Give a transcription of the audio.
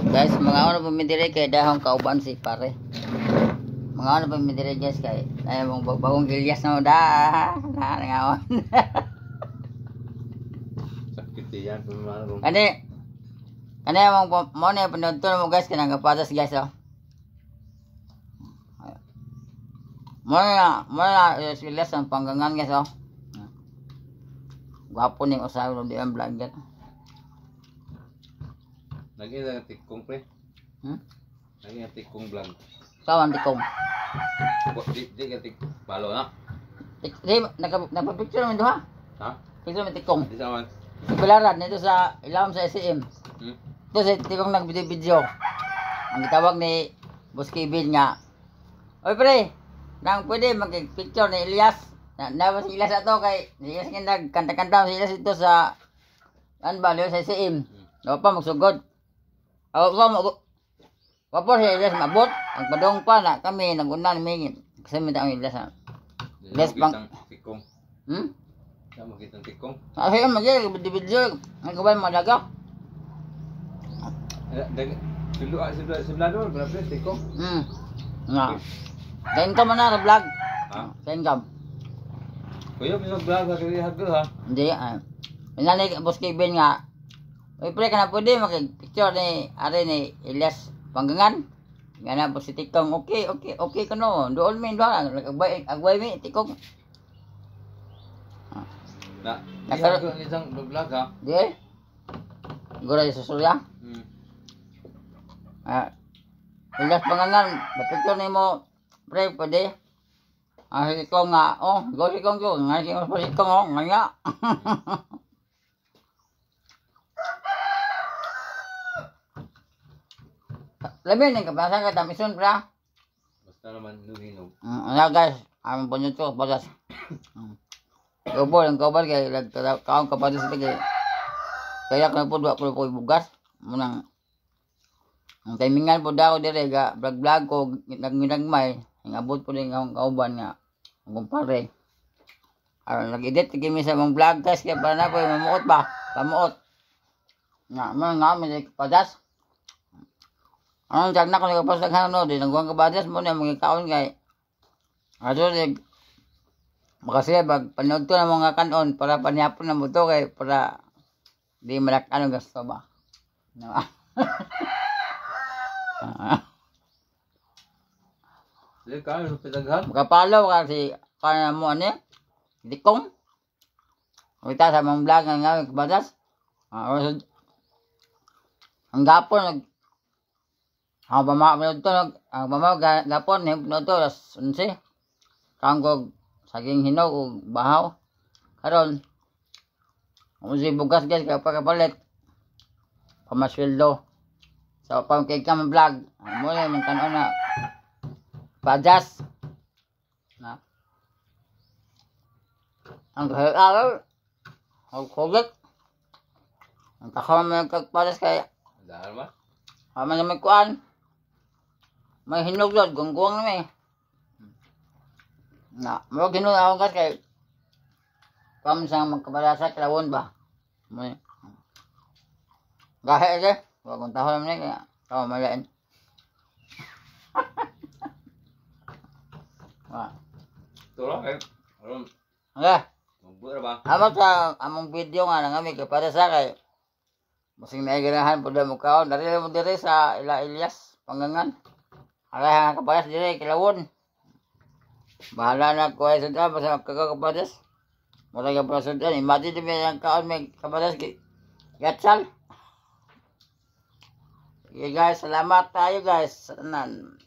Guys, mga ano pumidiri kay dahong kauban si pare. Mga ano pumidiri guys kay ay mong bagong gilyas na da. Nangawan. Sakit yan pemarong. Kani mong mo na pinunton mo guys kanang gapadas guys oh. Muna gilyas ang panggangan guys oh. Gwapo ning usahay di ang vlogger. Lagi na tikong pre. Lagi na tikong vlog. Kawan tikong. Di ka tik balo na. Di nagpa-picture man duha. Ha? Picture man tikong. Di sa man. Bilaran nito sa ilawom sa SCM. Ito sa tikong nag-video. Ang gitawag ni Boss Kevin nga. Oy pre, nang pwede mag-picture ni Elias. Nawas si Elias ato kay Elias nga nagkanta-kanta si Elias ito sa ano sa SCM. Daw pa magsugod. Wapo siya Elias mabot. Ang padong pa na kami nag-unan mingin. Kasi minta ang Elias ha. Elias pang tikong. Sa makitang tikong. Ay mag-video. Ang kabay malaga. Sulo berapa tikong? Nga. Kain ka man na vlog. Ha? Kain ka. Kuya bisa vlog sa kaya hago ha. Hindi Pinali Boss Kevin nga. Uy pre ka na pwede makipicture ni are ni Elias Panggangan. Nga na po si Tikong. Okay ka no. Doon mi doon. Agbay mi Tikong. Na. Nakaroon ng isang vlog ha. Di. Gura sa surya. Elias Panggangan. Picture ni mo pre pwede. Si Tikong nga. Go si Tikong ko. Nga si Tikong nga. Labi ning kabasa ka tamison pra. Basta naman nuhinog. Guys, among bunyo to bagas. Ang kabar kay kaon kapadas lagi. Kaya kan po bugas munang ang timingan po daw dire ga vlog ko nagminagmay ingabot ko din ang kauban nga kumpare. Nag-edit kami sa mong vlog guys kaya para na po mamuot ba? Pamuot. Nga may padas. Ang jag na ko nagpas naghano din nagwang kabadas mo na mga kaon kay ato makasaya bag panood to na mga kanon para panyapon na mo to kay para di malak ano gasto ba. No. Di ka ano pinaghan? Makapalaw kasi kaya mo ano Tikong. Kita sa mga vlog nga kabadas. Ang gapon ang bama gapon no to unsi kanggo saging hinog ug bahaw karon unsi bugas guys kay pagkapalit pamasweldo sa pangkay ka vlog mo na man kanon na pajas na ang araw ang kulit ang takam man kagpalas kay Dahil ba? Aman na may kuan. May hinuglod, gungguang na may. Mo ginulang ako gas kay pamsang magkabalasa kilawon ba. May gahe ito. Huwag kong tahon naman kaya tao malain. Ito lang eh. Okay. Magbura ba? Amot sa among video nga nang kami kay para sa kay masing naiganahan po na mo kaon. Dari mo dire sa Elias Panggangan. Alay nga kapadas dire kilawon. Bahala na ko ay sada basta magkakapadas. Mura ka para sada. Imagine din may kaon may kapadas kay Yatsal. Okay guys, salamat tayo guys. Sanan.